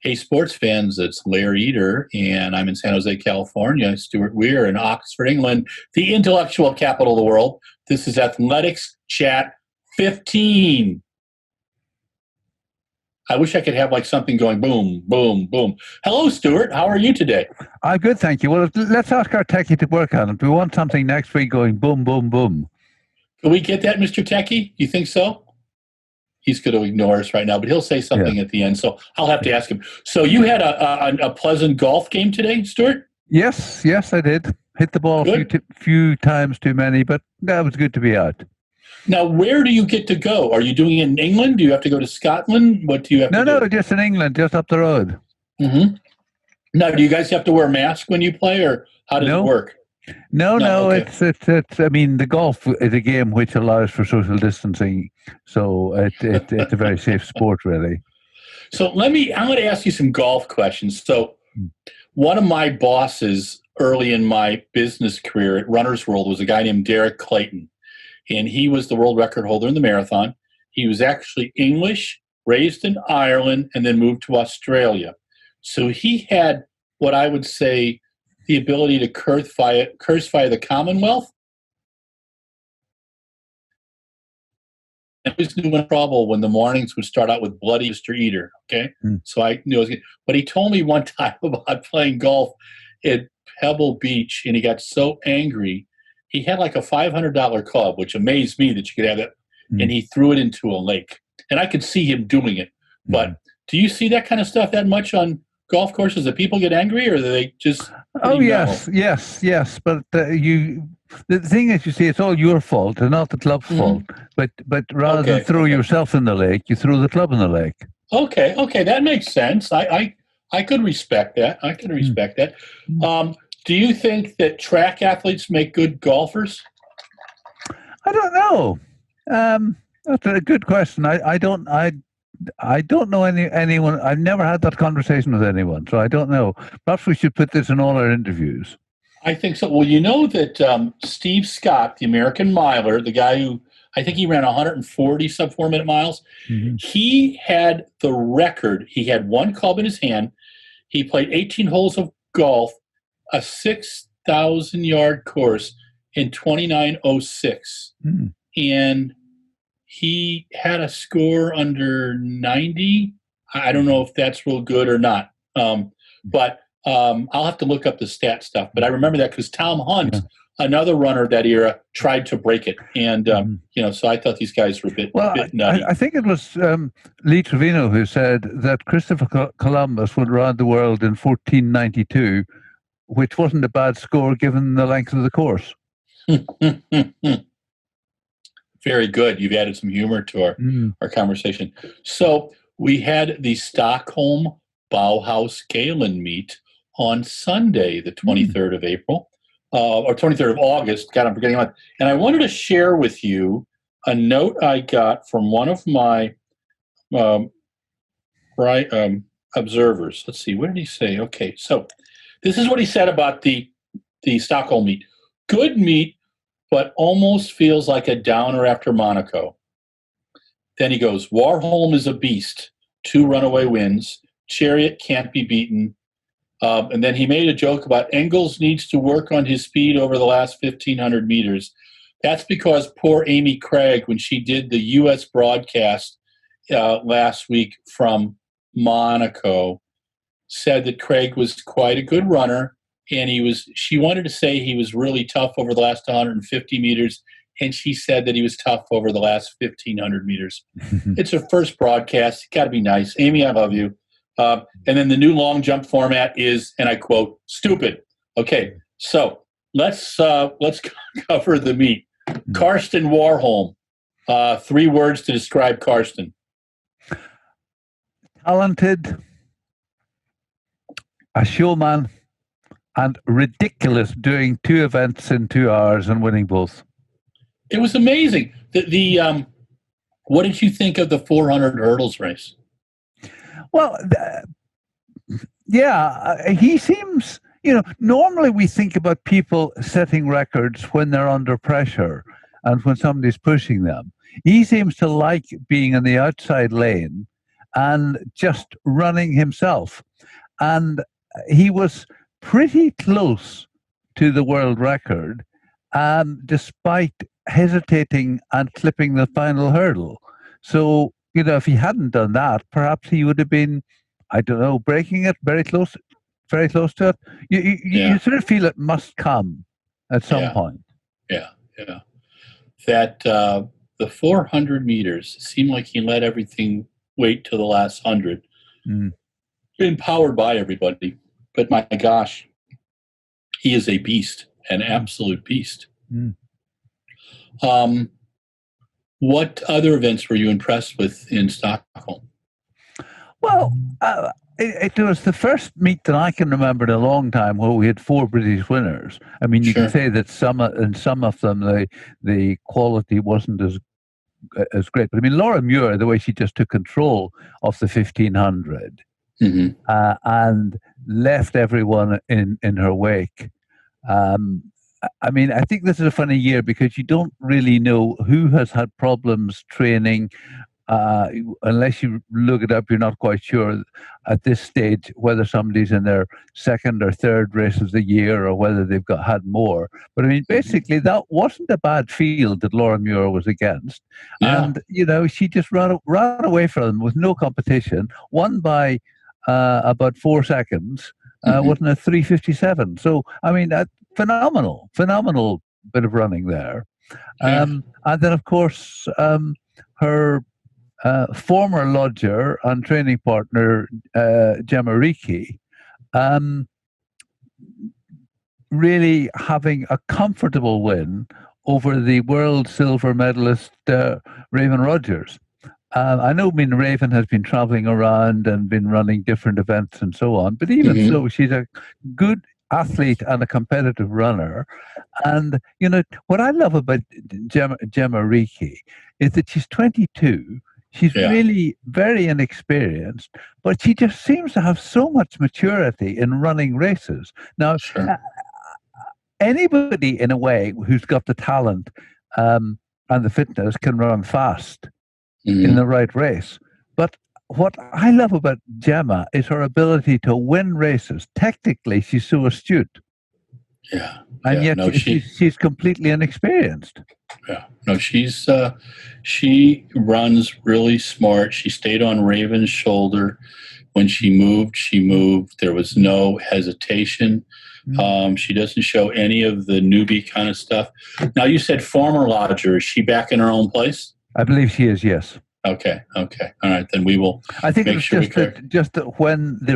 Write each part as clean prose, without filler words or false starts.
Hey, sports fans, it's Larry Eater, and I'm in San Jose, California. Stuart Weir in Oxford, England, the intellectual capital of the world. This is Athletics Chat 15. I wish I could have like something going boom, boom, boom. Hello, Stuart. How are you today? I'm good, thank you. Well, let's ask our techie to work on it. We want something next week going boom, boom, boom. Can we get that, Mr. Techie? You think so? He's going to ignore us right now, but he'll say something at the end, so I'll have to ask him. So you had a pleasant golf game today, Stuart? Yes, I did. Hit the ball a few times too many, but that was good to be out. Now, where do you get to go? Are you doing it in England? Do you have to go to Scotland? What do you have to do? No, just in England, just up the road. Mm-hmm. Now, do you guys have to wear a mask when you play, or how does it work? No, okay. It's. I mean, the golf is a game which allows for social distancing, so it's a very safe sport, really. So I'm going to ask you some golf questions. So, one of my bosses early in my business career at Runner's World was a guy named Derek Clayton, and he was the world record holder in the marathon. He was actually English, raised in Ireland, and then moved to Australia. So he had what I would say the ability to curse via the Commonwealth. I always knew in trouble when the mornings would start out with bloody Mr. Eater. Okay, so I knew I was good. But he told me one time about playing golf at Pebble Beach, and he got so angry. He had like a $500 club, which amazed me that you could have that, and he threw it into a lake. And I could see him doing it. But do you see that kind of stuff that much on golf courses? That people get angry, or do they just? Oh yes. But the thing is, you see, it's all your fault, and not the club's fault. But rather than throw yourself in the lake, you threw the club in the lake. Okay, that makes sense. I could respect that. Do you think that track athletes make good golfers? I don't know. That's a good question. I don't know anyone. I've never had that conversation with anyone, so I don't know. Perhaps we should put this in all our interviews. I think so. Well, you know that Steve Scott, the American miler, the guy who I think he ran 140 sub-4-minute miles, he had the record. He had one club in his hand. He played 18 holes of golf, a 6,000-yard course in 29:06. And he had a score under 90. I don't know if that's real good or not. But I'll have to look up the stat stuff. But I remember that because Tom Hunt, another runner of that era, tried to break it. And, so I thought these guys were a bit nutty. I think it was Lee Trevino who said that Christopher Columbus went around the world in 1492, which wasn't a bad score given the length of the course. Very good. You've added some humor to our conversation. So we had the Stockholm Bauhaus Galen meet on Sunday, the 23rd of April, or 23rd of August. God, I'm forgetting about. And I wanted to share with you a note I got from one of my observers. Let's see. What did he say? Okay, so this is what he said about the Stockholm meet. Good meet, but almost feels like a downer after Monaco. Then he goes, Warholm is a beast. 2 runaway wins. Chariot can't be beaten. And then he made a joke about Engels needs to work on his speed over the last 1,500 meters. That's because poor Amy Craig, when she did the U.S. broadcast last week from Monaco, said that Craig was quite a good runner. And she wanted to say he was really tough over the last 150 meters. And she said that he was tough over the last 1,500 meters. It's her first broadcast. Got to be nice. Amy, I love you. And then the new long jump format is, and I quote, stupid. Okay, so let's cover the meet. Karsten Warholm. 3 words to describe Karsten. Talented, a showman, and ridiculous, doing 2 events in 2 hours and winning both. It was amazing. What did you think of the 400 hurdles race? Well, he seems, normally we think about people setting records when they're under pressure and when somebody's pushing them. He seems to like being in the outside lane and just running himself. And he was pretty close to the world record, despite hesitating and clipping the final hurdle. So, if he hadn't done that, perhaps he would have been, I don't know, breaking it very close to it. You sort of feel it must come at some point. Yeah. That the 400 meters seemed like he let everything wait till the last 100. Been powered by everybody, but my gosh, he is a beast, an absolute beast. What other events were you impressed with in Stockholm? Well, it was the first meet that I can remember in a long time where we had 4 British winners. I mean, you can say that some of them the quality wasn't as great, but I mean, Laura Muir, the way she just took control of the 1500 and left everyone in her wake. I mean, I think this is a funny year because you don't really know who has had problems training. Unless you look it up, you're not quite sure at this stage whether somebody's in their second or third race of the year or whether they've had more. But I mean, basically, that wasn't a bad field that Laura Muir was against. And, she just ran away from them with no competition, won by about 4 seconds, wasn't a 3:57. So, I mean, phenomenal bit of running there. And then, of course, her former lodger and training partner, Gemma Ricci, really having a comfortable win over the world silver medalist, Raven Rogers. I know Raven has been traveling around and been running different events and so on, but even so, she's a good athlete and a competitive runner. And, what I love about Gemma Ricci is that she's 22. She's really very inexperienced, but she just seems to have so much maturity in running races. Now, anybody, in a way, who's got the talent and the fitness can run fast in the right race. But what I love about Gemma is her ability to win races. Technically, she's so astute. And yet she's completely inexperienced. No, she runs really smart. She stayed on Raven's shoulder. When she moved. There was no hesitation. She doesn't show any of the newbie kind of stuff. Now, you said former lodger. Is she back in her own place? I believe she is, yes. Okay. All right, then we will. I think it's just that when the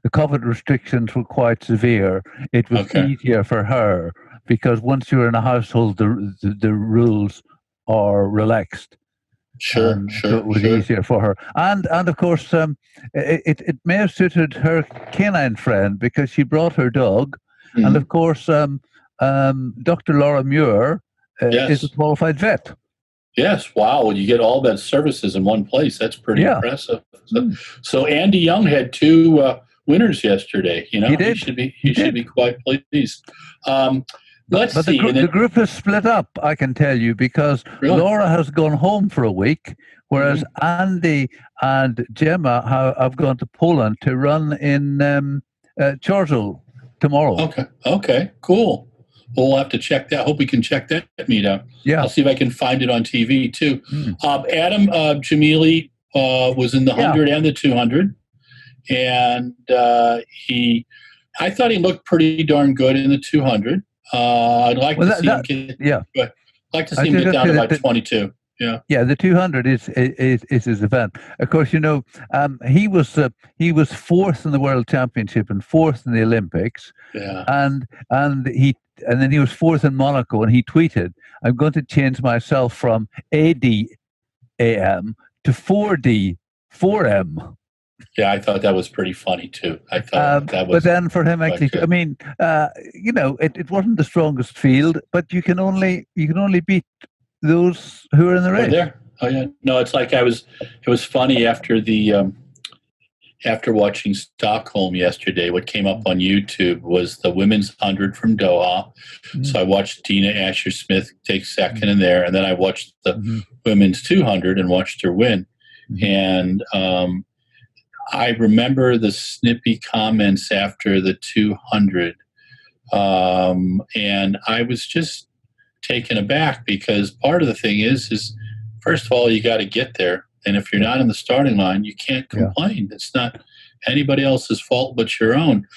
COVID restrictions were quite severe, it was easier for her because once you're in a household, the rules are relaxed. So it was easier for her, and of course, it may have suited her canine friend because she brought her dog, and of course, Dr. Laura Muir is a qualified vet. Yes, wow! You get all that services in one place. That's pretty impressive. So Andy Young had 2 winners yesterday. He did. He should be quite pleased. Let's see. The group is split up, I can tell you, because Laura has gone home for a week, whereas Andy and Gemma have gone to Poland to run in Chorzów tomorrow. Okay, cool. We'll have to check that. Hope we can check that meet out. I'll see if I can find it on TV too. Adam Jamili was in the 100 and the 200, and I thought he looked pretty darn good in the 200. I'd like to see him get down to about 22. Yeah, the 200 is his event. Of course, he was 4th in the World Championship and 4th in the Olympics. And then he was 4th in Monaco, and he tweeted, "I'm going to change myself from ADAM to 4D4M." Yeah, I thought that was pretty funny too. I thought that was. But then for him, actually, I mean, it wasn't the strongest field, but you can only beat those who are in the race. There. Oh yeah. No, it's like it was funny after watching Stockholm yesterday. What came up on YouTube was the women's 100 from Doha. So I watched Dina Asher-Smith take second in there, and then I watched the women's 200 and watched her win. And I remember the snippy comments after the 200. And I was just taken aback because part of the thing is first of all, you got to get there. And if you're not in the starting line, you can't complain. It's not anybody else's fault but your own.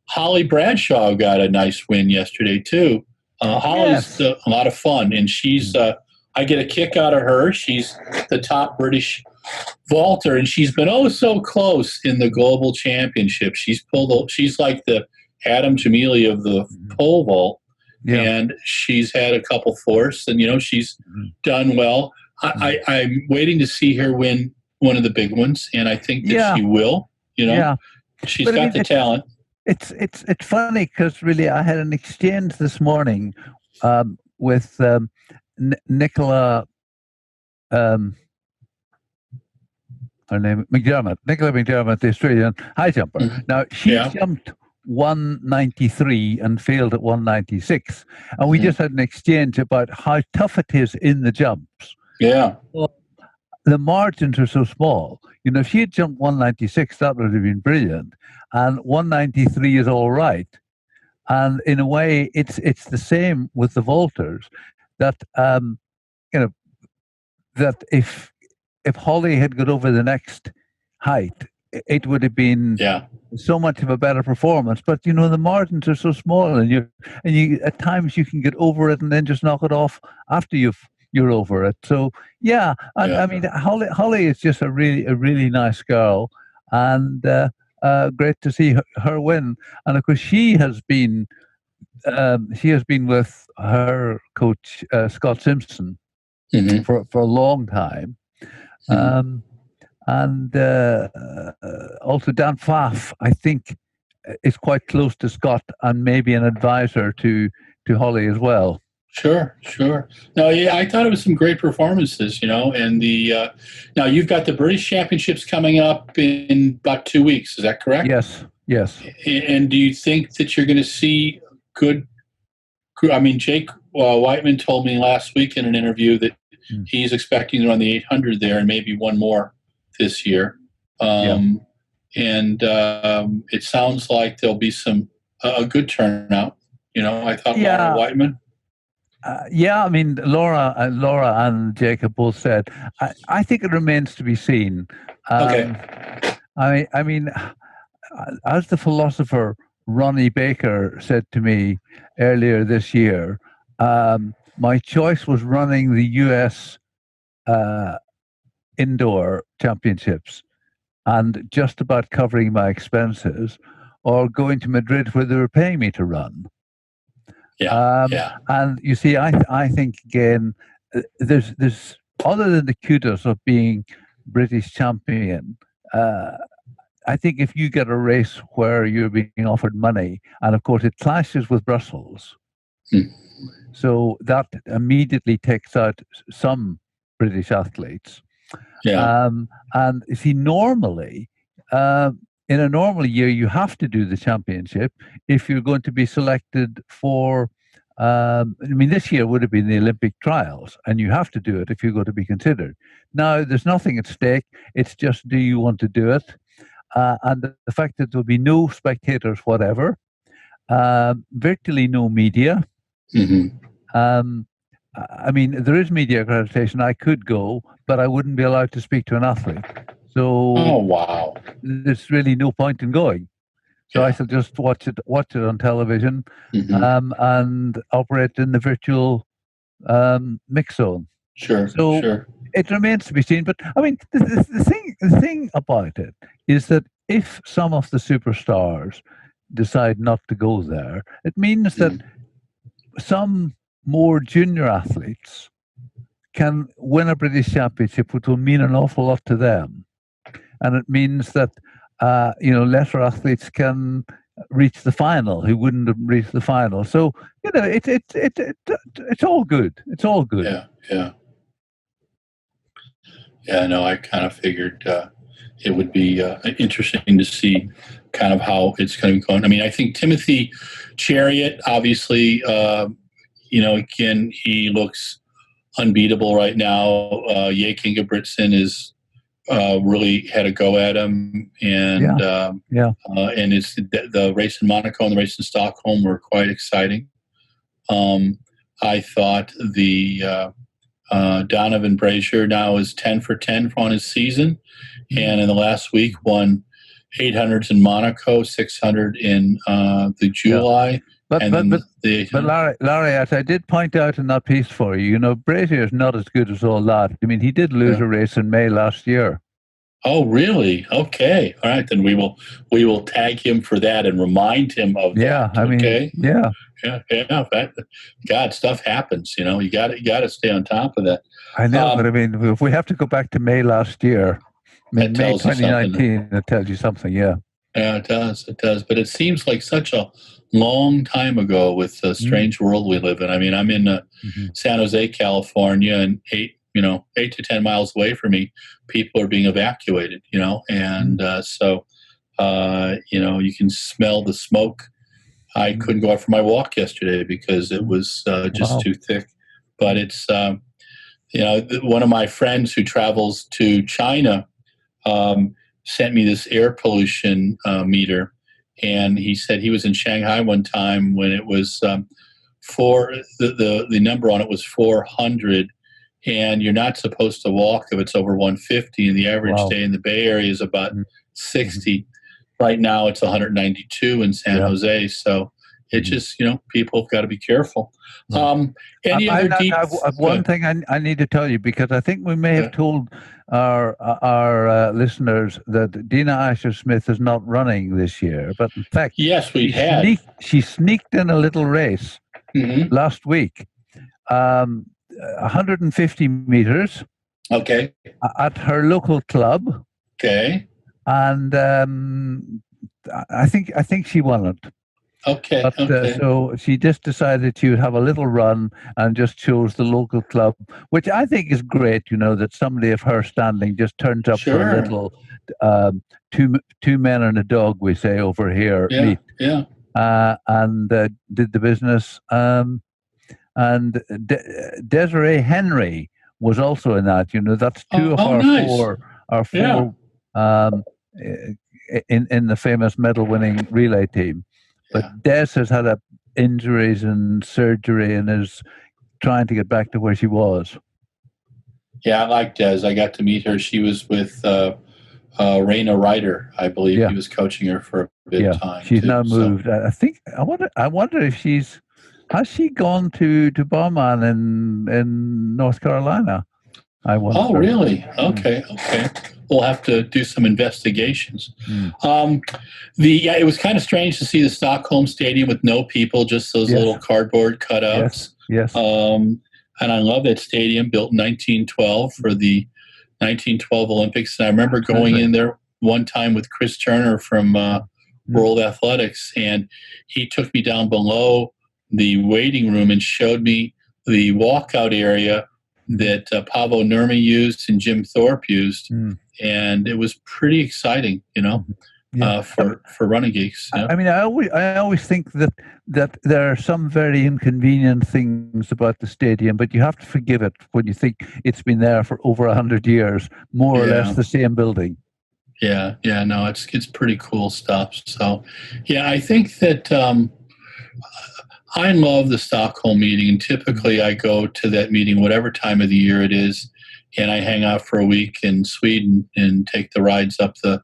Holly Bradshaw got a nice win yesterday, too. Holly's a lot of fun, and she's I get a kick out of her. She's the top British vaulter, and she's been so close in the global championship. She's like the Adam Jamili of the pole vault, and she's had a couple fourths, and she's done well. I'm waiting to see her win one of the big ones, and I think that she will. She's got the talent. It's funny because really I had an exchange this morning with Nicola. Her name McDermott, Nicola McDermott, the Australian high jumper. Now she jumped 193 and failed at 196, and we just had an exchange about how tough it is in the jumps. Yeah. Well, the margins are so small. If she had jumped 196, that would have been brilliant. And 193 is all right. And in a way, it's the same with the vaulters. That that if Holly had got over the next height, it would have been so much of a better performance. But the margins are so small, and you at times you can get over it and then just knock it off after you're over it. So I mean, Holly is just a really nice girl, and great to see her win. And of course, she has been with her coach Scott Simpson for a long time. And also Dan Pfaff, I think, is quite close to Scott and maybe an advisor to Holly as well. Sure. No, I thought it was some great performances, and now you've got the British Championships coming up in about 2 weeks. Is that correct? Yes. And do you think that you're going to see good? I mean, Jake Whiteman told me last week in an interview that he's expecting to run the 800 there and maybe one more this year. And it sounds like there'll be a good turnout. I thought Laura Whiteman. I mean, Laura and Jacob both said. I think it remains to be seen. Okay. I mean, as the philosopher Ronnie Baker said to me earlier this year, my choice was running the U.S. Indoor Championships and just about covering my expenses, or going to Madrid where they were paying me to run. And you see, I think again, there's other than the kudos of being British champion. I think if you get a race where you're being offered money, and of course it clashes with Brussels, so that immediately takes out some British athletes. And you see, normally, in a normal year, you have to do the championship if you're going to be selected for. I mean, this year would have been the Olympic trials, and you have to do it if you're going to be considered. Now, there's nothing at stake. It's just, do you want to do it? And the fact that there'll be no spectators, whatever, virtually no media. I mean, there is media accreditation. I could go, but I wouldn't be allowed to speak to an athlete. So, there's really no point in going. So I shall just watch it on television, and operate in the virtual mix zone. Sure. It remains to be seen. But I mean, the thing about it is that if some of the superstars decide not to go there, it means that some more junior athletes can win a British Championship, which will mean an awful lot to them. And it means that lesser athletes can reach the final who wouldn't have reached the final. So it's all good. It's all good. Yeah. No, I kind of figured it would be interesting to see kind of how it's going to be going. I mean, I think Timothy Chariot, obviously, again, he looks unbeatable right now. Jake Ingebrigtsen is really had a go at him, and it's the race in Monaco and the race in Stockholm were quite exciting. I thought the Donovan Brazier now is 10 for 10 on his season, and in the last week won 800s in Monaco, 600 in the July. But Larry, as I did point out in that piece for you, Brazier is not as good as all that. I mean, he did lose a race in May last year. Oh, really? Okay. All right, then we will tag him for that and remind him of that. Yeah, I mean, okay? Yeah. God, stuff happens. You got to stay on top of that. I know, but I mean, if we have to go back to May last year, May 2019, it tells you something. Yeah. Yeah, it does. It does. But it seems like such a long time ago with the strange world we live in. I mean, I'm in San Jose, California, and 8 to 10 miles away from me, people are being evacuated, and so you can smell the smoke. I couldn't go out for my walk yesterday because it was just too thick. But it's, one of my friends who travels to China sent me this air pollution meter, and he said he was in Shanghai one time when it was the number on it was 400. And you're not supposed to walk if it's over 150, and the average day in the Bay Area is about 60. Right now it's 192 in San Jose, so it just, people have got to be careful. One thing I need to tell you, because I think we may have told our listeners that Dina Asher-Smith is not running this year, but in fact, yes, she sneaked in a little race last week. 150 meters. Okay. At her local club. Okay. And I think she won it. Okay. But, so she just decided she would have a little run and just chose the local club, which I think is great. That somebody of her standing just turns up for a little two men and a dog, we say over here. Yeah. Meet. And did the business. And Desiree Henry was also in that. That's two of our four in the famous medal-winning relay team. But Des has had injuries and surgery and is trying to get back to where she was. Yeah, I like Des. I got to meet her. She was with Raina Ryder, I believe. He was coaching her for a bit of time. She's now moved. I wonder if she's. Has she gone to Bowman in North Carolina? I wonder. Oh, really? Okay. We'll have to do some investigations. It was kind of strange to see the Stockholm Stadium with no people, just those little cardboard cutouts. Yes. And I love that stadium, built in 1912 for the 1912 Olympics. And I remember going in there one time with Chris Turner from World Athletics, and he took me down below the waiting room and showed me the walkout area that Paavo Nurmi used and Jim Thorpe used, and it was pretty exciting, for running geeks. I mean, I always think that there are some very inconvenient things about the stadium, but you have to forgive it when you think it's been there for over 100 years, more or less the same building. No, it's pretty cool stuff. So, I think that. I love the Stockholm meeting, and typically I go to that meeting whatever time of the year it is, and I hang out for a week in Sweden and take the rides up the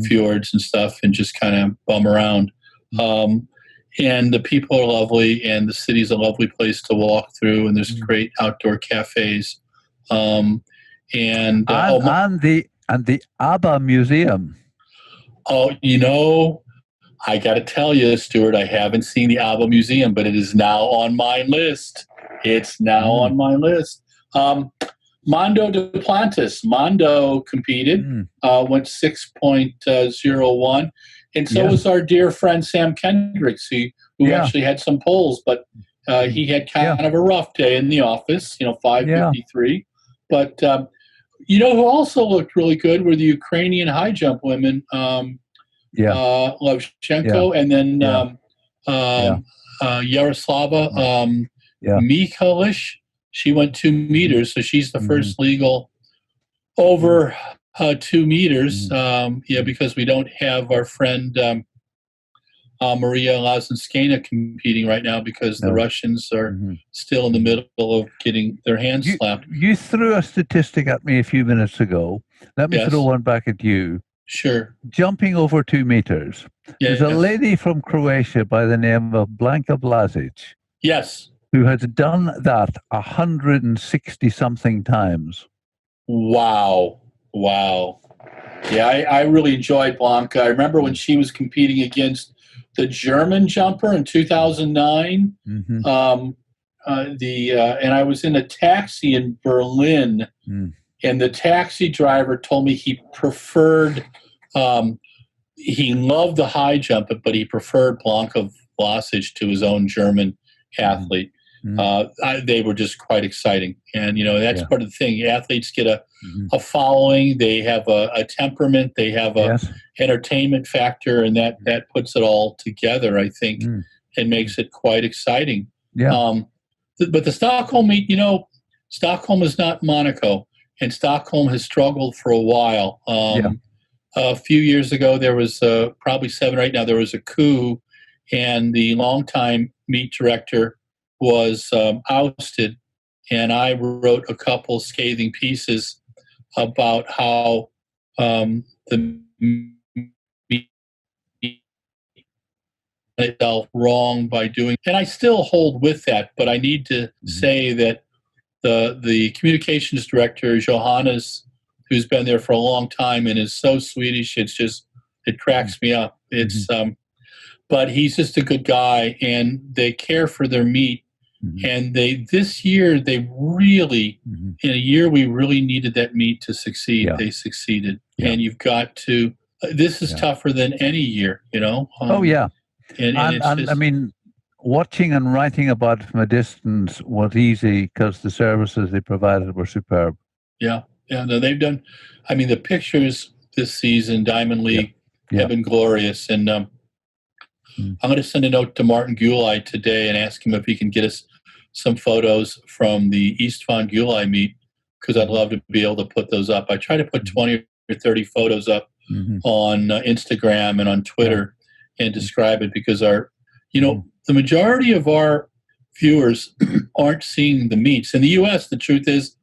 fjords and stuff and just kind of bum around. And the people are lovely, and the city's a lovely place to walk through, and there's great outdoor cafes. And the ABBA Museum. Oh, I got to tell you, Stuart, I haven't seen the ABBA Museum, but it is now on my list. It's now on my list. Mondo Duplantis. Mondo competed, went 6.01. And so was our dear friend Sam Kendricks, who actually had some polls, but he had kind of a rough day in the office, 5:53. But, who also looked really good were the Ukrainian high jump women, Levchenko, and then Yaroslava Mikhalish. She went 2 meters, so she's the first legal over 2 meters. Yeah, because we don't have our friend Maria Lazinskaya competing right now because the Russians are still in the middle of getting their hands slapped. You threw a statistic at me a few minutes ago. Let me throw one back at you. Sure. Jumping over 2 meters. There's a lady from Croatia by the name of Blanka Blazic. Yes. Who has done that 160 something times. Wow. Yeah, I really enjoyed Blanka. I remember when she was competing against the German jumper in 2009. And I was in a taxi in Berlin, and the taxi driver told me he preferred, he loved the high jump, but he preferred Blanka Vlasic to his own German athlete. They were just quite exciting. And, that's part of the thing. Athletes get a following. They have a temperament. They have a entertainment factor, and that puts it all together, I think, and makes it quite exciting. Yeah. But the Stockholm meet, Stockholm is not Monaco, and Stockholm has struggled for a while. A few years ago, there was probably 7 or 8 now, there was a coup, and the longtime meet director was ousted, and I wrote a couple scathing pieces about how the meet itself wrong by doing, and I still hold with that, but I need to say that the communications director, Johannes, who's been there for a long time and is so Swedish, it cracks me up. It's but he's just a good guy, and they care for their meet. And this year, they really, in a year we really needed that meet to succeed. They succeeded. And you've got to, this is tougher than any year, Oh, yeah. And I mean, watching and writing about it from a distance was easy because the services they provided were superb. Yeah. No, they've done, I mean, the pictures this season, Diamond League, have been glorious. And I'm going to send a note to Martin Gulai today and ask him if he can get us some photos from the East Van Gulai meet, because I'd love to be able to put those up. I try to put 20 or 30 photos up on Instagram and on Twitter and describe it, because our, the majority of our viewers aren't seeing the meets. In the U.S., the truth is,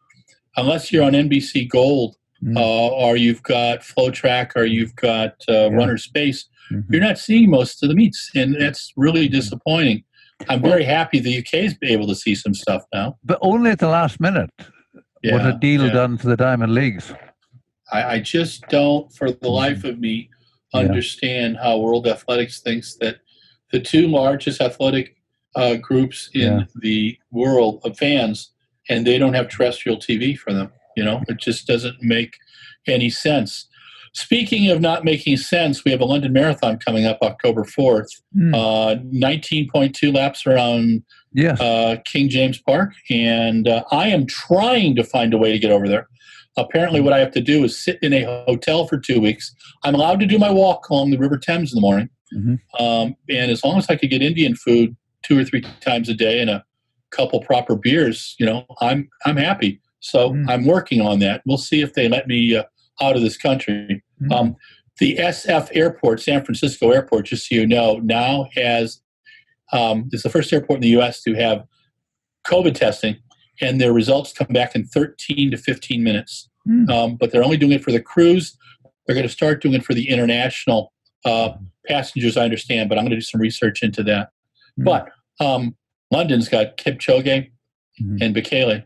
unless you're on NBC Gold or you've got Flow Track or you've got Runner Space, you're not seeing most of the meets, and that's really disappointing. I'm very happy the UK's able to see some stuff now. But only at the last minute was a deal done for the Diamond Leagues. I just don't, for the life of me, understand how World Athletics thinks that the 2 largest athletic groups in the world of fans, and they don't have terrestrial TV for them. It just doesn't make any sense. Speaking of not making sense, we have a London Marathon coming up October 4th, 19.2 laps around King James Park, and I am trying to find a way to get over there. Apparently what I have to do is sit in a hotel for 2 weeks. I'm allowed to do my walk along the River Thames in the morning, and as long as I could get Indian food 2 or 3 times a day and a couple proper beers, I'm happy. So I'm working on that. We'll see if they let me out of this country. The SF Airport, San Francisco Airport, just so you know, now has, it's the first airport in the U.S. to have COVID testing, and their results come back in 13 to 15 minutes. But they're only doing it for the crews. They're going to start doing it for the international passengers, I understand, but I'm going to do some research into that. But London's got Kipchoge and Bekele.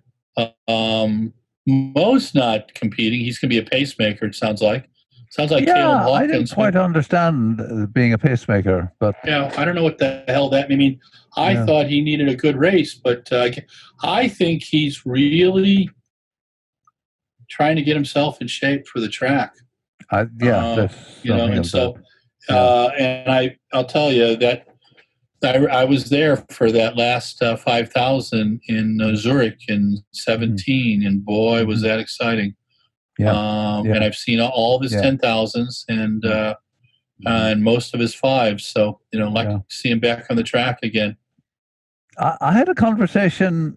Mo's not competing. He's going to be a pacemaker, it sounds like. Sounds like Caleb Hawkins. I didn't quite understand being a pacemaker, but I don't know what the hell that means. I mean, I thought he needed a good race, but I think he's really trying to get himself in shape for the track. And so, and I'll tell you that I was there for that last 5,000 in Zurich in 17, and boy, was that exciting. And I've seen all of his 10,000s and most of his 5s. So, like to see him back on the track again. I had a conversation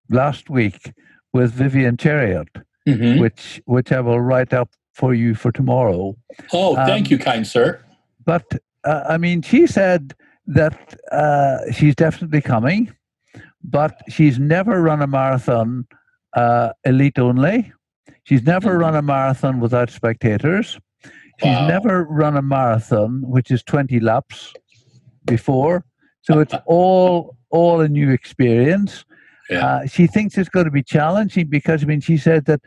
last week with Vivian Chariot, Hmm. which I will write up for you for tomorrow. Oh, thank you, kind sir. But I mean, she said that she's definitely coming, but she's never run a marathon elite only. She's never run a marathon without spectators. She's Wow. never run a marathon which is 20 laps before. So it's all a new experience. Yeah. She thinks it's going to be challenging because, I mean, she said that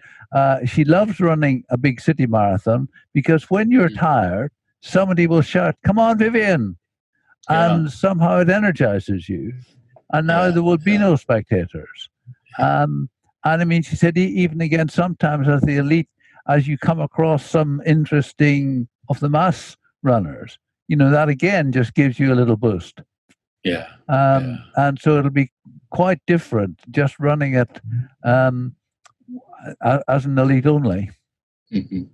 she loves running a big city marathon because when you're tired, somebody will shout, "Come on, Vivian!" Yeah. and somehow it energizes you. And now Yeah. there will be no spectators. And I mean, she said, even again, sometimes as the elite, as you come across some interesting of the mass runners, you know, that again just gives you a little boost. Yeah. And so it'll be quite different just running it as an elite only. Hmm.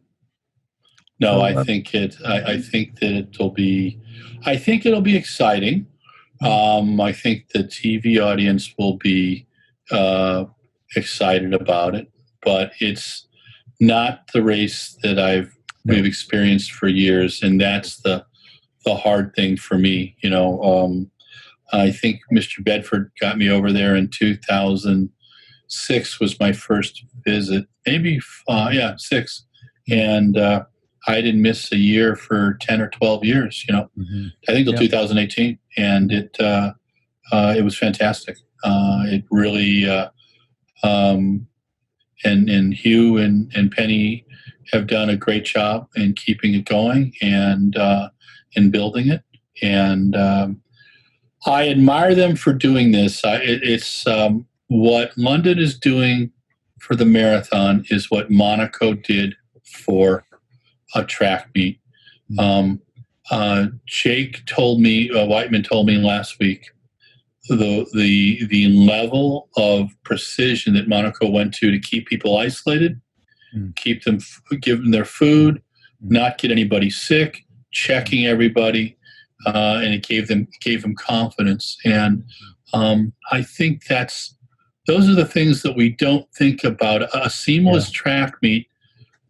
No, So, I think I think that it'll be. I think it'll be exciting. I think the TV audience will be excited about it, but it's not the race that we've experienced for years, and that's the hard thing for me. You know, I think Mr. Bedford got me over there in 2006 was my first visit, maybe 6, and I didn't miss a year for 10 or 12 years. You know, I think till 2018, and it was fantastic. It really and Hugh and Penny have done a great job in keeping it going and in building it, and I admire them for doing this. It's what London is doing for the marathon is what Monaco did for a track meet. Jake told me, Whiteman told me last week, the level of precision that Monaco went to keep people isolated, keep them, give them their food, not get anybody sick, checking everybody, and it gave them confidence. And I think those are the things that we don't think about. A seamless track meet,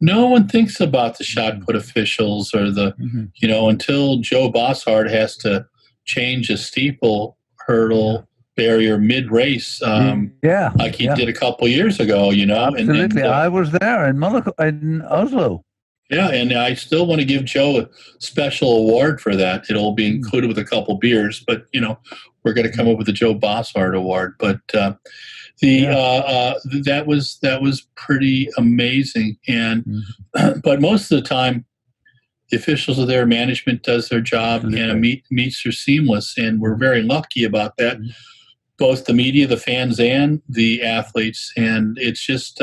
no one thinks about the shot put officials or the, you know, until Joe Bossard has to change a steeple hurdle barrier mid-race, like he did a couple years ago, you know. Absolutely. I was there in Oslo. Yeah, and I still want to give Joe a special award for that. It'll be included with a couple beers, but, you know, we're going to come up with the Joe Bossard Award. But that was pretty amazing. And but most of the time, the officials are there, management does their job, and meets are seamless. And we're very lucky about that, both the media, the fans, and the athletes. And it's just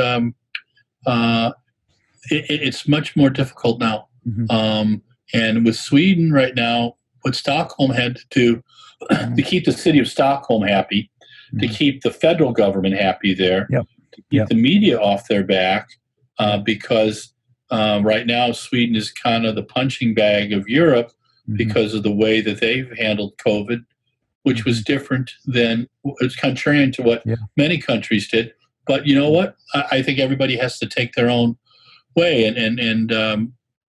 it's much more difficult now. And with Sweden right now, what Stockholm had to do to keep the city of Stockholm happy, to keep the federal government happy there, to keep the media off their back, because right now Sweden is kind of the punching bag of Europe because of the way that they've handled COVID, which was different than, it's contrarian to what many countries did. But you know what? I think everybody has to take their own way, and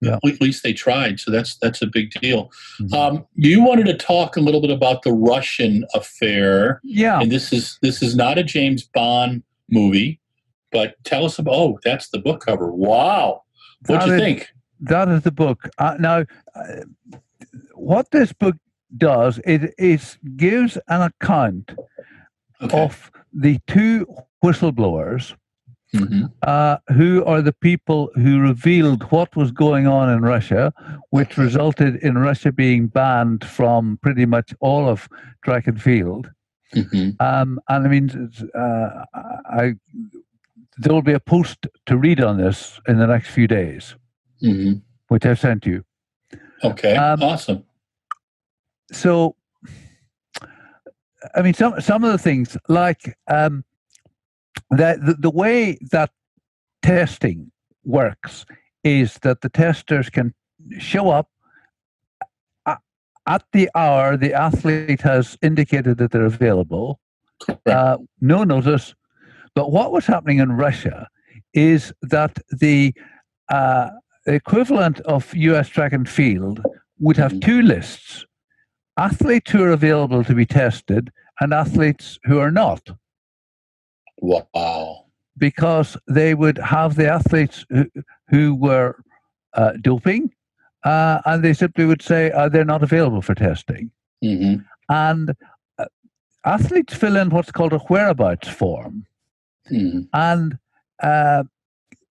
at least they tried. So that's a big deal. You wanted to talk a little bit about the Russian affair. Yeah. And this is not a James Bond movie, but tell us about. Oh, that's the book cover. Wow. What do you think? That is the book. Now, what this book does, it gives an account of the two whistleblowers who are the people who revealed what was going on in Russia, which resulted in Russia being banned from pretty much all of track and field. And I mean, there will be a post to read on this in the next few days, which I've sent you. Okay, awesome. So, I mean, some of the things, like the way that testing works is that the testers can show up at the hour the athlete has indicated that they're available, no notice. But what was happening in Russia is that the equivalent of US track and field would have two lists: athletes who are available to be tested and athletes who are not. Wow. Because they would have the athletes who were doping, and they simply would say they're not available for testing. Mm-hmm. And athletes fill in what's called a whereabouts form. Mm-hmm. And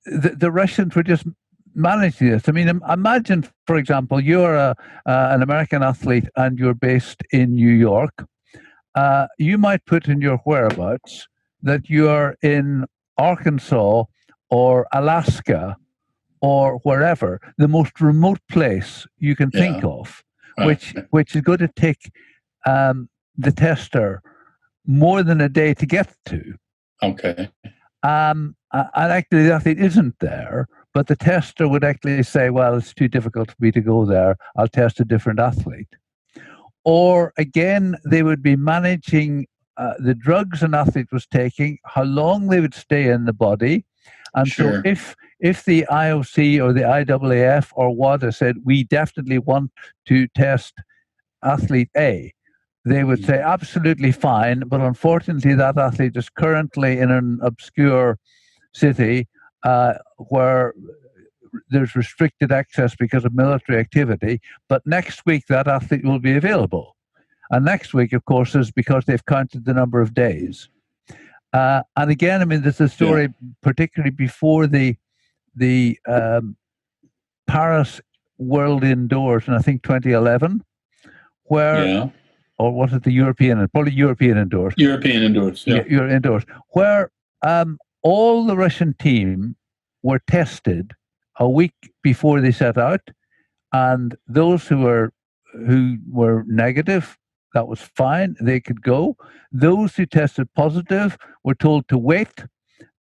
the Russians were just managing this. I mean, imagine, for example, you're an American athlete and you're based in New York. You might put in your whereabouts that you are in Arkansas or Alaska or wherever, the most remote place you can think of, which is going to take the tester more than a day to get to. Okay. And actually the athlete isn't there, but the tester would actually say, well, it's too difficult for me to go there. I'll test a different athlete. Or again, they would be managing the drugs an athlete was taking, how long they would stay in the body. And so if the IOC or the IAAF or WADA said, we definitely want to test athlete A, they would say, absolutely fine, but unfortunately that athlete is currently in an obscure city where there's restricted access because of military activity, but next week that athlete will be available. And next week, of course, is because they've counted the number of days. And again, I mean, there's a story, particularly before the Paris World Indoors in, I think, 2011, where, or was it the European, probably European Indoors. European Indoors, European Indoors, where all the Russian team were tested a week before they set out, and those who were negative, that was fine, they could go. Those who tested positive were told to wait.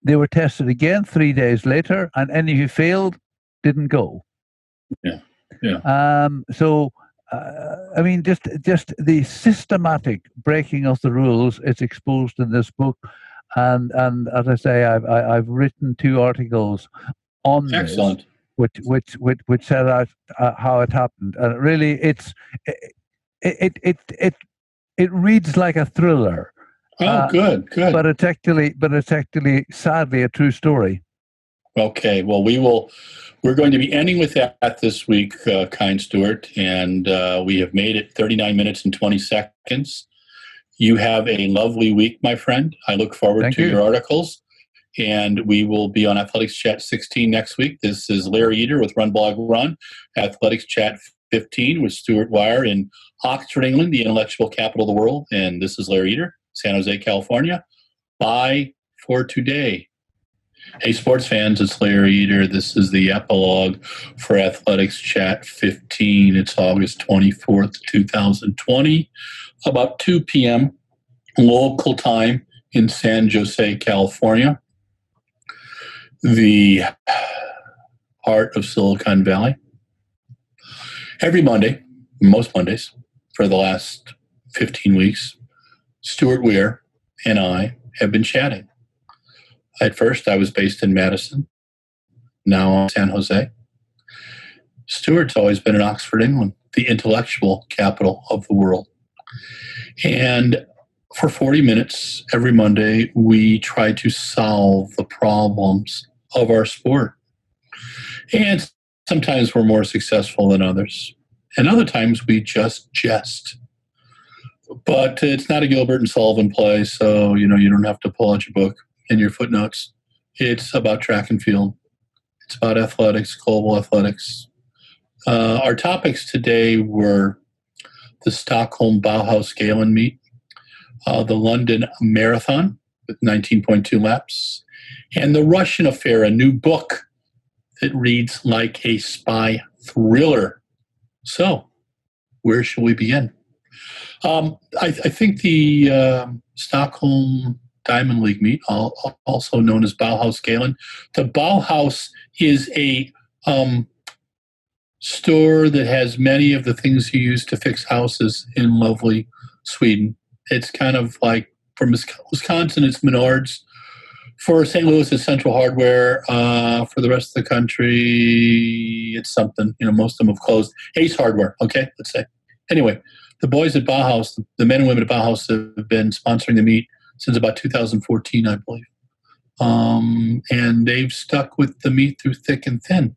They were tested again 3 days later, and any who failed didn't go. So I mean, just the systematic breaking of the rules is exposed in this book, and as I say, I've written 2 articles on this, which set out how it happened, and really it reads like a thriller. Oh, good. But it's actually sadly a true story. Okay, well, we're going to be ending with that this week, kind Stuart, and we have made it 39 minutes and 20 seconds. You have a lovely week, my friend. I look forward to your articles, and we will be on Athletics Chat 16 next week. This is Larry Eder with RunBlogRun, Athletics Chat 15 with Stuart Wire in Oxford, England, the intellectual capital of the world, and this is Larry Eder, San Jose, California. Bye for today. Hey, sports fans, it's Larry Eder. This is the epilogue for Athletics Chat 15. It's August 24th, 2020, about 2 p.m. local time in San Jose, California, the heart of Silicon Valley. Every Monday, most Mondays, for the last 15 weeks, Stuart Weir and I have been chatting. At first, I was based in Madison, now in San Jose. Stuart's always been in Oxford, England, the intellectual capital of the world. And for 40 minutes every Monday, we try to solve the problems of our sport. And sometimes we're more successful than others. And other times we just jest. But it's not a Gilbert and Sullivan play, so you don't have to pull out your book and your footnotes. It's about track and field. It's about athletics, global athletics. Our topics today were the Stockholm Bauhaus Galen meet, the London Marathon with 19.2 laps, and the Russian Affair, a new book that reads like a spy thriller. So, where shall we begin? I think the Stockholm Diamond League meet, also known as Bauhaus Galen. The Bauhaus is a store that has many of the things you use to fix houses in lovely Sweden. It's kind of like, from Wisconsin, it's Menards. For St. Louis, it's Central Hardware. For the rest of the country, it's something. Most of them have closed. Ace Hardware, okay, let's say. Anyway, the boys at Bauhaus, the men and women at Bauhaus have been sponsoring the meet since about 2014, I believe. And they've stuck with the meet through thick and thin,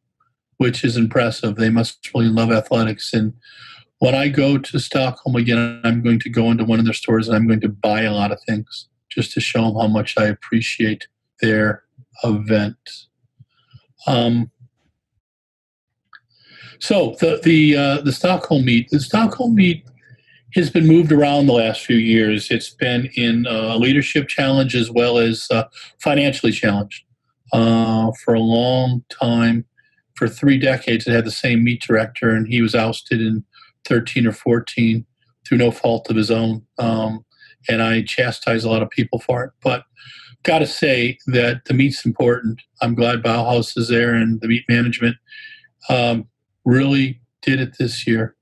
which is impressive. They must really love athletics. And when I go to Stockholm again, I'm going to go into one of their stores and I'm going to buy a lot of things just to show them how much I appreciate their event. So the Stockholm meet, has been moved around the last few years. It's been in a leadership challenge as well as financially challenged for a long time. For 3 decades, it had the same meet director, and he was ousted in 13 or 14 through no fault of his own. And I chastise a lot of people for it. But got to say that the meet's important. I'm glad Bauhaus is there, and the meet management really did it this year.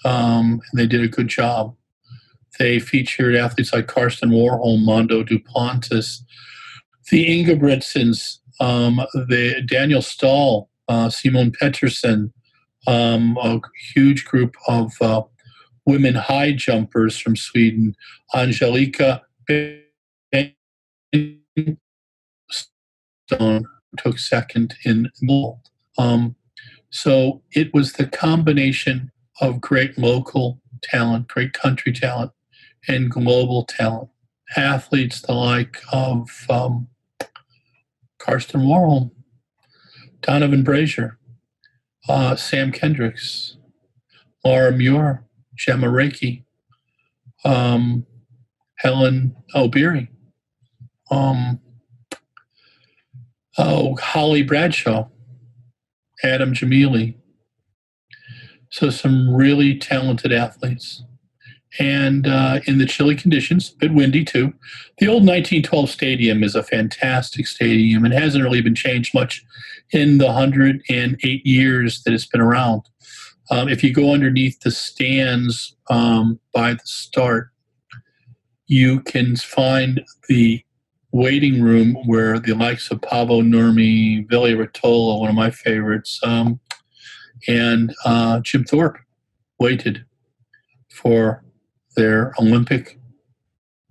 And they did a good job. They featured athletes like Karsten Warholm, Mondo Duplantis, the Ingebrigtsens, the Daniel Stahl, Simone Pettersson, a huge group of women high jumpers from Sweden, Angelika Stone took second in gold. So it was the combination of great local talent, great country talent, and global talent. Athletes the like of Karsten Warholm, Donovan Brazier, Sam Kendricks, Laura Muir, Gemma Reiki, Helen O'Beary, Holly Bradshaw, Adam Jamili. So some really talented athletes. And in the chilly conditions, a bit windy too. The old 1912 stadium is a fantastic stadium and hasn't really been changed much in the 108 years that it's been around. If you go underneath the stands by the start, you can find the waiting room where the likes of Pavo Nurmi, Billy Rotolo, one of my favorites, and Jim Thorpe waited for their Olympic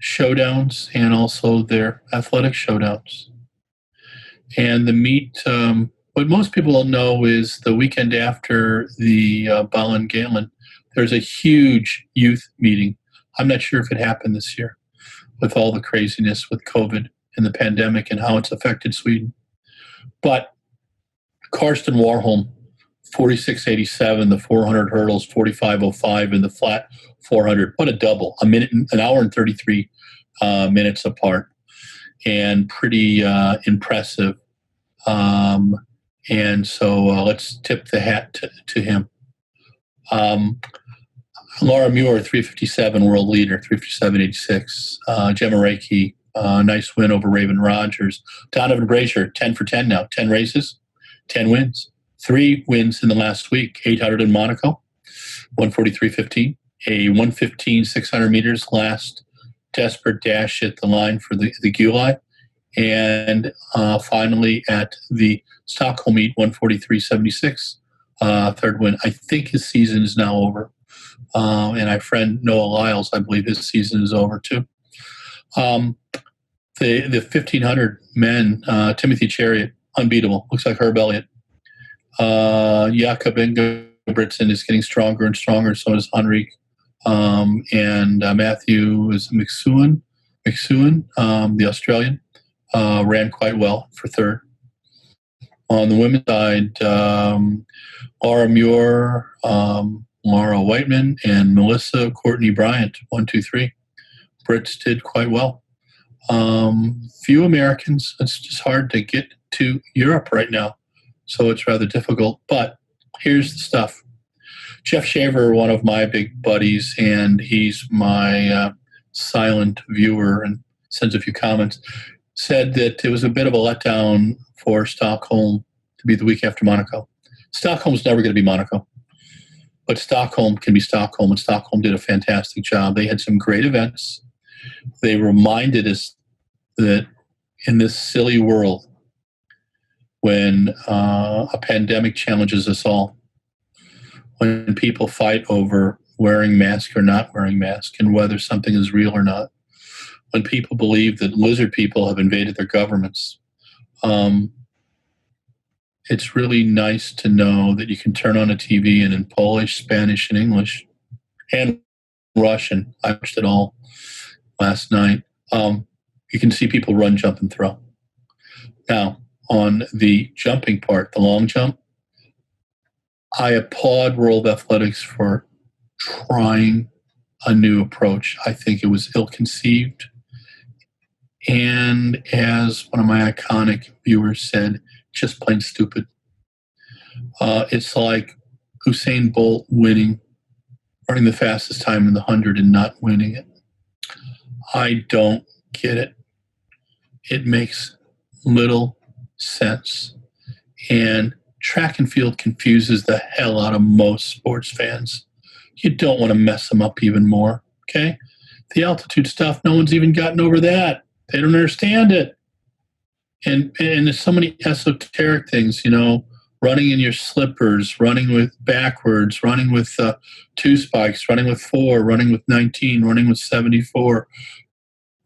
showdowns and also their athletic showdowns. And the meet, what most people don't know is the weekend after the Ballon Galen, there's a huge youth meeting. I'm not sure if it happened this year with all the craziness with COVID and the pandemic and how it's affected Sweden. But Karsten Warholm, 46.87, the 400 hurdles, 45.05, and the flat 400. What a double! An hour and 33 minutes apart, and pretty impressive. And so let's tip the hat to him. Laura Muir, 357 world leader, 357.86. Gemma Reiki, nice win over Raven Rogers. Donovan Brazier, 10 for 10 now, 10 races, 10 wins. 3 wins in the last week, 800 in Monaco, 143.15, a 115 600 meters last desperate dash at the line for the Gulai, and finally at the Stockholm meet, 143.76, third win. I think his season is now over. And our friend Noah Lyles, I believe his season is over too. The 1,500 men, Timothy Chariot, unbeatable, looks like Herb Elliott. Jakob Ingebrigtsen is getting stronger and stronger, so is Henrik. And Matthew is McSuen, the Australian, ran quite well for third. On the women's side, Laura Muir, Laura Whiteman, and Melissa Courtney Bryant, 1, 2, 3. Brits did quite well. Few Americans. It's just hard to get to Europe right now, so it's rather difficult. But here's the stuff. Jeff Shaver, one of my big buddies, and he's my silent viewer and sends a few comments, said that it was a bit of a letdown for Stockholm to be the week after Monaco. Stockholm's never going to be Monaco. But Stockholm can be Stockholm, and Stockholm did a fantastic job. They had some great events. They reminded us that in this silly world when a pandemic challenges us all, when people fight over wearing mask or not wearing mask and whether something is real or not, when people believe that lizard people have invaded their governments. It's really nice to know that you can turn on a TV and in Polish, Spanish, and English, and Russian, I watched it all last night, you can see people run, jump, and throw. Now, on the jumping part, the long jump, I applaud World Athletics for trying a new approach. I think it was ill-conceived. And as one of my iconic viewers said, just plain stupid. It's like Usain Bolt running the fastest time in the 100 and not winning it. I don't get it. It makes little sense. And track and field confuses the hell out of most sports fans. You don't want to mess them up even more, okay? The altitude stuff, no one's even gotten over that. They don't understand it. And there's so many esoteric things, running in your slippers, running with backwards, running with 2 spikes, running with 4, running with 19, running with 74,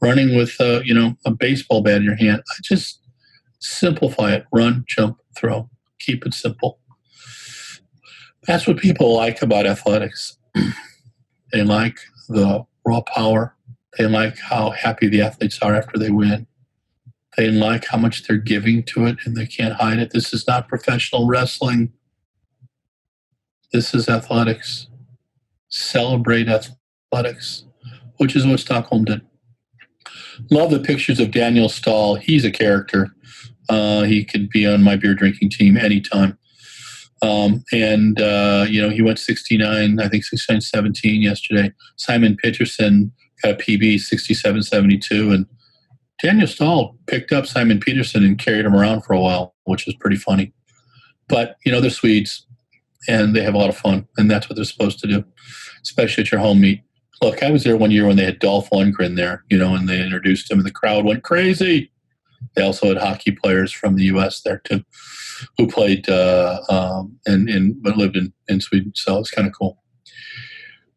running with, a baseball bat in your hand. I just simplify it. Run, jump, throw. Keep it simple. That's what people like about athletics. They like the raw power. They like how happy the athletes are after they win. They like how much they're giving to it, and they can't hide it. This is not professional wrestling. This is athletics. Celebrate athletics, which is what Stockholm did. Love the pictures of Daniel Stahl. He's a character. He could be on my beer drinking team anytime. He went 69, I think 69-17 yesterday. Simon Peterson got a PB 67-72, and Daniel Stahl picked up Simon Peterson and carried him around for a while, which was pretty funny. But, they're Swedes, and they have a lot of fun, and that's what they're supposed to do, especially at your home meet. Look, I was there one year when they had Dolph Lundgren there, and they introduced him, and the crowd went crazy. They also had hockey players from the U.S. there, too, who played but lived in Sweden, so it's kind of cool.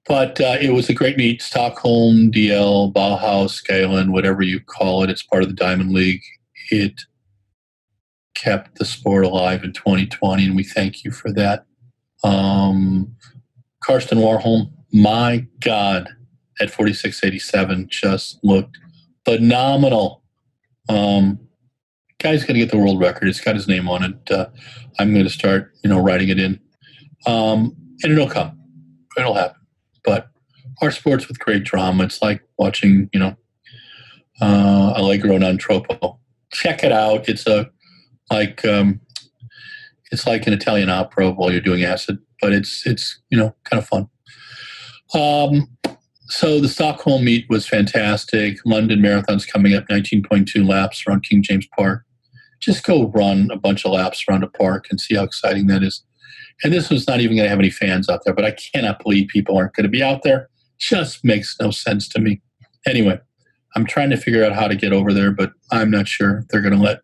But it was a great meet. Stockholm, DL, Bauhaus, Galen, whatever you call it. It's part of the Diamond League. It kept the sport alive in 2020, and we thank you for that. Karsten Warholm, my God, at 46.87 just looked phenomenal. Guy's going to get the world record. It's got his name on it. I'm going to start, writing it in. And it'll come. It'll happen. But our sports with great drama, it's like watching, Allegro non troppo. Check it out. It's like an Italian opera while you're doing acid, but it's kind of fun. So the Stockholm meet was fantastic. London Marathon's coming up, 19.2 laps around King James Park. Just go run a bunch of laps around a park and see how exciting that is. And this was not even going to have any fans out there, but I cannot believe people aren't going to be out there. Just makes no sense to me. Anyway, I'm trying to figure out how to get over there, but I'm not sure they're going to let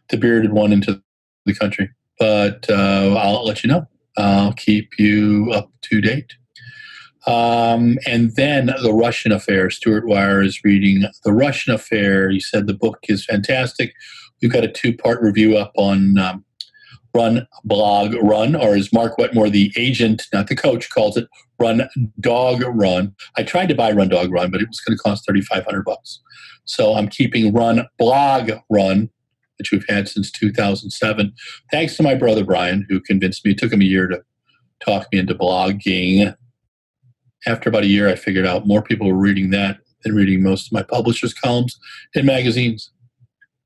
the bearded one into the country. But I'll let you know. I'll keep you up to date. And then the Russian Affair. Stuart Wire is reading The Russian Affair. He said the book is fantastic. We've got a 2-part review up on RunBlogRun, or as Mark Wetmore, the agent, not the coach, calls it, RunDogRun. I tried to buy RunDogRun, but it was going to cost $3,500. So I'm keeping RunBlogRun, which we've had since 2007. Thanks to my brother Brian, who convinced me. It took him a year to talk me into blogging. After about a year, I figured out more people were reading that than reading most of my publishers' columns in magazines.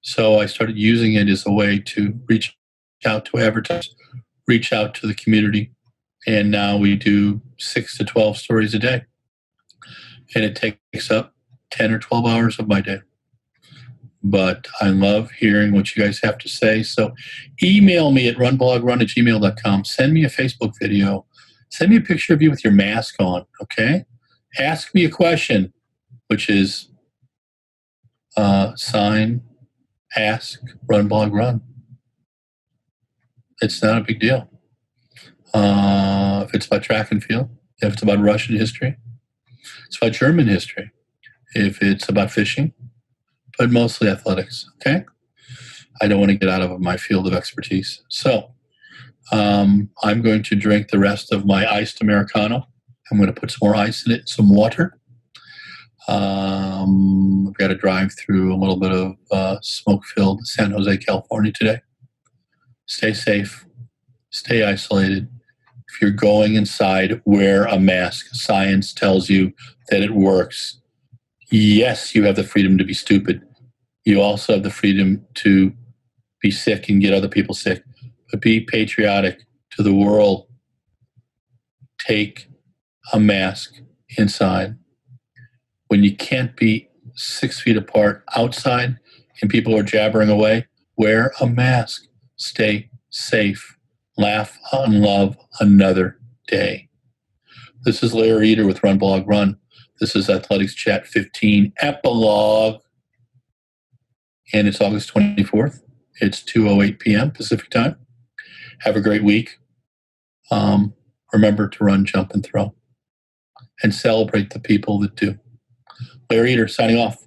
So I started using it as a way to reach out to advertisers, reach out to the community. And now we do 6 to 12 stories a day. And it takes up 10 or 12 hours of my day. But I love hearing what you guys have to say. So email me at runblogrun@gmail.com. Send me a Facebook video. Send me a picture of you with your mask on, okay? Ask me a question, which is sign ask, Run Blog Run. It's not a big deal. If it's about track and field, if it's about Russian history, it's about German history, if it's about fishing, but mostly athletics, okay? I don't want to get out of my field of expertise. So I'm going to drink the rest of my iced Americano. I'm going to put some more ice in it, some water. I've got to drive through a little bit of smoke-filled San Jose, California today. Stay safe. Stay isolated. If you're going inside, wear a mask. Science tells you that it works. Yes, you have the freedom to be stupid. You also have the freedom to be sick and get other people sick. But be patriotic to the world. Take a mask inside. When you can't be 6 feet apart outside and people are jabbering away, wear a mask. Stay safe. Laugh and love another day. This is Larry Eder with Run Blog Run. This is Athletics Chat 15 Epilogue. And it's August 24th. It's 2:08 p.m. Pacific time. Have a great week. Remember to run, jump, and throw. And celebrate the people that do. Larry Eder signing off.